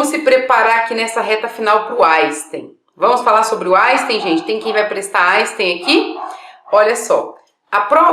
Como se preparar aqui nessa reta final para o Einstein? Vamos falar sobre o Einstein, gente? Tem quem vai prestar Einstein aqui? Olha só,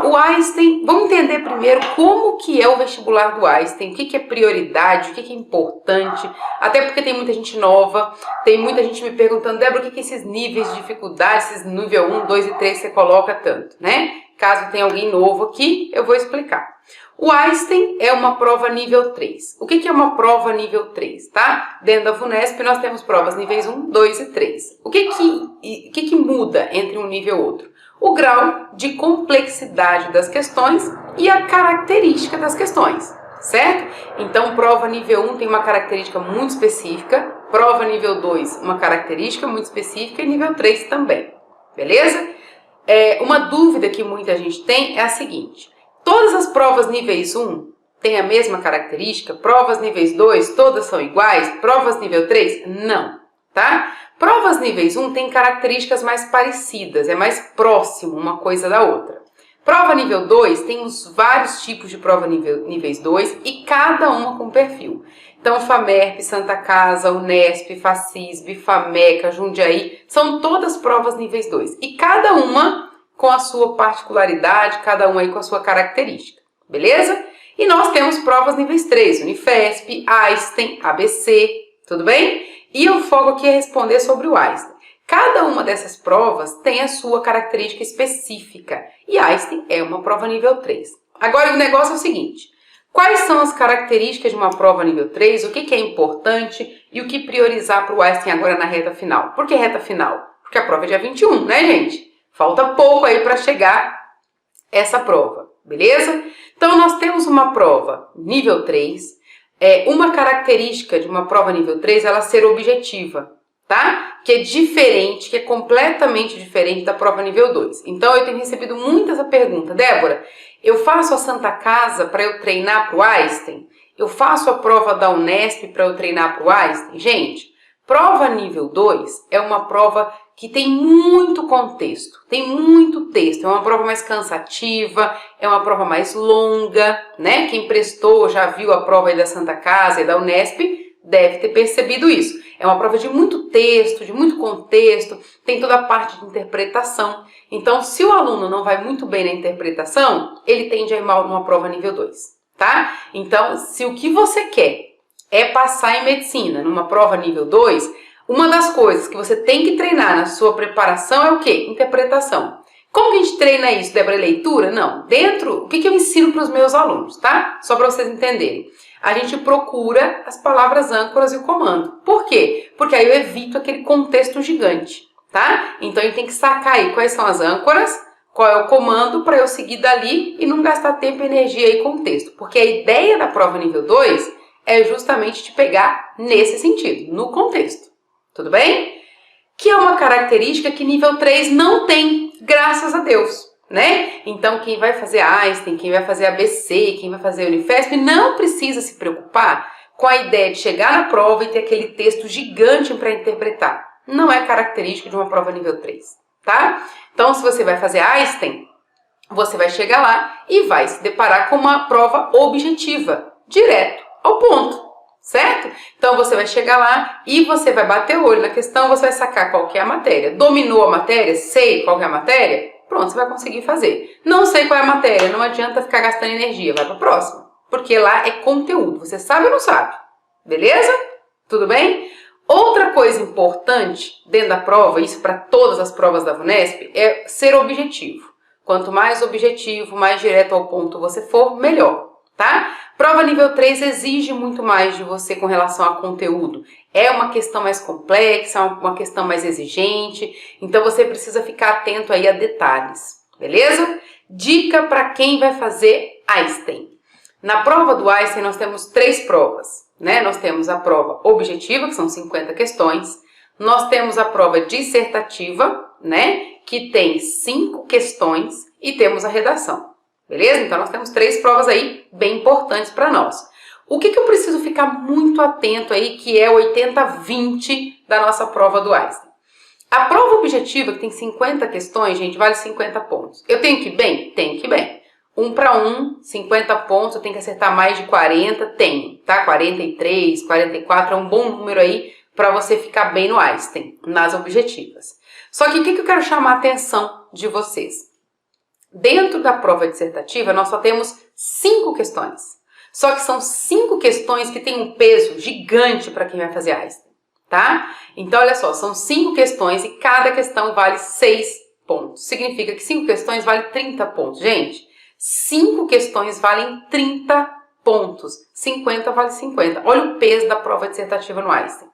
o Einstein, vamos entender primeiro como que é o vestibular do Einstein, o que é prioridade, o que é importante, até porque tem muita gente nova, tem muita gente me perguntando, Débora, o que é esses níveis de dificuldade, esses nível 1, 2 e 3 você coloca tanto, né? Caso tenha alguém novo aqui, eu vou explicar. O Einstein é uma prova nível 3. O que é uma prova nível 3, tá? Dentro da VUNESP nós temos provas níveis 1, 2 e 3. O que muda entre um nível e outro? O grau de complexidade das questões e a característica das questões, certo? Então, prova nível 1 tem uma característica muito específica, prova nível 2 uma característica muito específica e nível 3 também, beleza? Uma dúvida que muita gente tem é a seguinte: todas as provas níveis 1 têm a mesma característica? Provas níveis 2 todas são iguais? Provas nível 3? Não, tá? Provas níveis 1 têm características mais parecidas, é mais próximo uma coisa da outra. Prova nível 2 tem os vários tipos de prova níveis 2 e cada uma com perfil. Então, FAMERP, Santa Casa, Unesp, FACISB, FAMECA, Jundiaí, são todas provas níveis 2. E cada uma com a sua particularidade, cada uma aí com a sua característica, beleza? E nós temos provas níveis 3, Unifesp, Einstein, ABC, tudo bem? E o foco aqui é responder sobre o Einstein. Cada uma dessas provas tem a sua característica específica e Einstein é uma prova nível 3. Agora o negócio é o seguinte: quais são as características de uma prova nível 3, o que é importante e o que priorizar para o Einstein agora na reta final? Por que reta final? Porque a prova é dia 21, né, gente? Falta pouco aí para chegar essa prova, beleza? Então nós temos uma prova nível 3, uma característica de uma prova nível 3 ela ser objetiva, tá? Que é diferente, que é completamente diferente da prova nível 2. Então eu tenho recebido muito essa pergunta: Débora, eu faço a Santa Casa para eu treinar para o Einstein? Eu faço a prova da Unesp para eu treinar para o Einstein? Gente, prova nível 2 é uma prova que tem muito contexto, tem muito texto, é uma prova mais cansativa, é uma prova mais longa, né? Quem prestou, já viu a prova aí da Santa Casa e da Unesp, deve ter percebido isso. É uma prova de muito texto, de muito contexto, tem toda a parte de interpretação. Então, se o aluno não vai muito bem na interpretação, ele tende a ir mal numa prova nível 2, tá? Então, se o que você quer é passar em medicina numa prova nível 2, uma das coisas que você tem que treinar na sua preparação é o quê? Interpretação. Como que a gente treina isso, Débora? Leitura? Não. O que eu ensino para os meus alunos, tá? Só para vocês entenderem. A gente procura as palavras âncoras e o comando. Por quê? Porque aí eu evito aquele contexto gigante, tá? Então, a gente tem que sacar aí quais são as âncoras, qual é o comando para eu seguir dali e não gastar tempo, energia e contexto. Porque a ideia da prova nível 2 é justamente te pegar nesse sentido, no contexto. Tudo bem? Que é uma característica que nível 3 não tem, graças a Deus, né? Então, quem vai fazer Einstein, quem vai fazer ABC, quem vai fazer Unifesp, não precisa se preocupar com a ideia de chegar na prova e ter aquele texto gigante para interpretar. Não é característica de uma prova nível 3, tá? Então, se você vai fazer Einstein, você vai chegar lá e vai se deparar com uma prova objetiva, direto ao ponto. Certo? Então, você vai chegar lá e você vai bater o olho na questão, você vai sacar qual que é a matéria. Dominou a matéria? Sei qual que é a matéria? Pronto, você vai conseguir fazer. Não sei qual é a matéria, não adianta ficar gastando energia, vai para a próxima. Porque lá é conteúdo, você sabe ou não sabe? Beleza? Tudo bem? Outra coisa importante dentro da prova, isso para todas as provas da VUNESP, é ser objetivo. Quanto mais objetivo, mais direto ao ponto você for, melhor. Tá? Prova nível 3 exige muito mais de você com relação a conteúdo. É uma questão mais complexa, uma questão mais exigente, então você precisa ficar atento aí a detalhes, beleza? Dica para quem vai fazer Einstein. Na prova do Einstein nós temos 3 provas, né? Nós temos a prova objetiva, que são 50 questões, nós temos a prova dissertativa, né? Que tem 5 questões e temos a redação. Beleza? Então, nós temos 3 provas aí bem importantes para nós. O que eu preciso ficar muito atento aí, que é 80-20 da nossa prova do Einstein? A prova objetiva, que tem 50 questões, gente, vale 50 pontos. Eu tenho que ir bem? Tenho que ir bem. 1 para 1, 50 pontos, eu tenho que acertar mais de 40, tenho, tá? 43, 44 é um bom número aí para você ficar bem no Einstein, nas objetivas. Só que o que eu quero chamar a atenção de vocês? Dentro da prova dissertativa, nós só temos 5 questões. Só que são 5 questões que têm um peso gigante para quem vai fazer Einstein, tá? Então, olha só, são 5 questões e cada questão vale 6 pontos. Significa que 5 questões valem 30 pontos. Gente, 5 questões valem 30 pontos. 50 vale 50. Olha o peso da prova dissertativa no Einstein.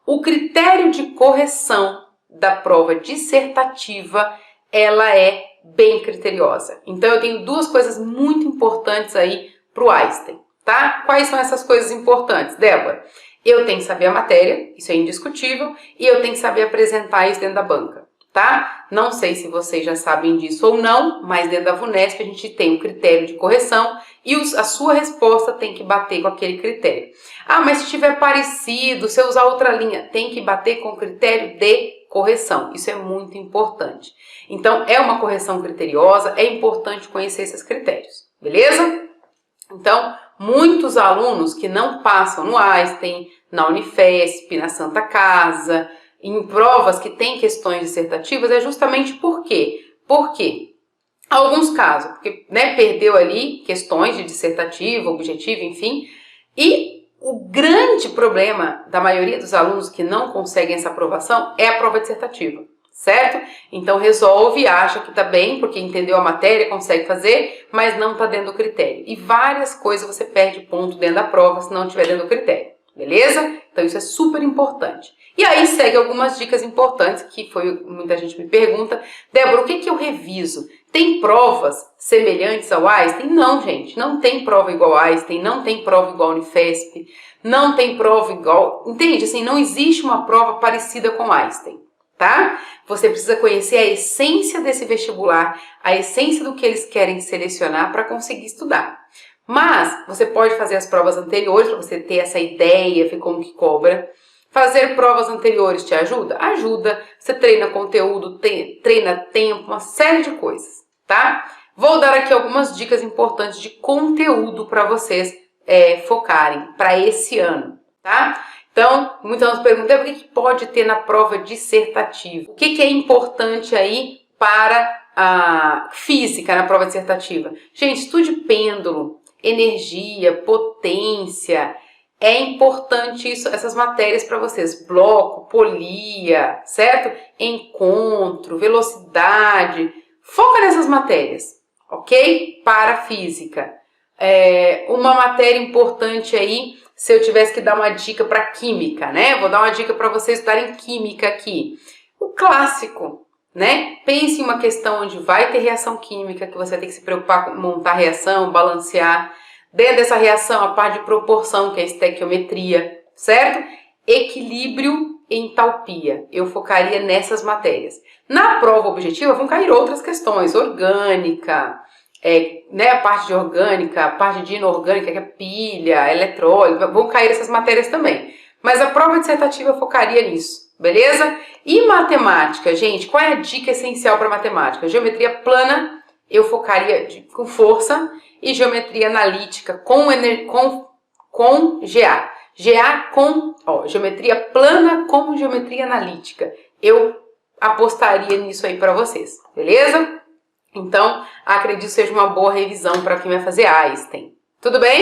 O critério de correção da prova dissertativa, ela é bem criteriosa. Então, eu tenho 2 coisas muito importantes aí para o Einstein, tá? Quais são essas coisas importantes, Débora? Eu tenho que saber a matéria, isso é indiscutível, e eu tenho que saber apresentar isso dentro da banca, tá? Não sei se vocês já sabem disso ou não, mas dentro da VUNESP a gente tem um critério de correção e a sua resposta tem que bater com aquele critério. Ah, mas se tiver parecido, se eu usar outra linha, tem que bater com o critério de correção. Isso é muito importante. Então, é uma correção criteriosa, é importante conhecer esses critérios, beleza? Então, muitos alunos que não passam no Einstein, na Unifesp, na Santa Casa, em provas que têm questões dissertativas, é justamente por quê? Porque, alguns casos, porque perdeu ali questões de dissertativa, objetiva, enfim, e o grande problema da maioria dos alunos que não conseguem essa aprovação é a prova dissertativa, certo? Então resolve, acha que tá bem, porque entendeu a matéria, consegue fazer, mas não tá dentro do critério. E várias coisas você perde ponto dentro da prova se não estiver dentro do critério, beleza? Então isso é super importante. E aí segue algumas dicas importantes, que muita gente me pergunta, Débora, o que eu reviso? Tem provas semelhantes ao Einstein? Não, gente, não tem prova igual ao Einstein, não tem prova igual ao Unifesp, não tem prova igual, entende? Assim, não existe uma prova parecida com Einstein, tá? Você precisa conhecer a essência desse vestibular, a essência do que eles querem selecionar para conseguir estudar. Mas você pode fazer as provas anteriores para você ter essa ideia, ver como que cobra. Fazer provas anteriores te ajuda? Ajuda. Você treina conteúdo, treina tempo, uma série de coisas, tá? Vou dar aqui algumas dicas importantes de conteúdo para vocês focarem para esse ano, tá? Então, muitas vezes perguntam, o que pode ter na prova dissertativa? O que é importante aí para a física na prova dissertativa? Gente, estude pêndulo, energia, potência. É importante essas matérias para vocês. Bloco, polia, certo? Encontro, velocidade. Foca nessas matérias, ok? Para a física. Uma matéria importante aí, se eu tivesse que dar uma dica para química, né? Vou dar uma dica para vocês estudarem química aqui. O clássico, né? Pense em uma questão onde vai ter reação química, que você tem que se preocupar com montar a reação, balancear. Dentro dessa reação, a parte de proporção, que é a estequiometria, certo? Equilíbrio e entalpia. Eu focaria nessas matérias. Na prova objetiva vão cair outras questões, orgânica, a parte de orgânica, a parte de inorgânica, que é pilha, eletrólise, vão cair essas matérias também. Mas a prova dissertativa focaria nisso, beleza? E matemática, gente, qual é a dica essencial para matemática? Geometria plana, eu focaria com força, e geometria analítica com GA. Geometria plana com geometria analítica. Eu apostaria nisso aí para vocês, beleza? Então, acredito que seja uma boa revisão para quem vai fazer Einstein. Tudo bem?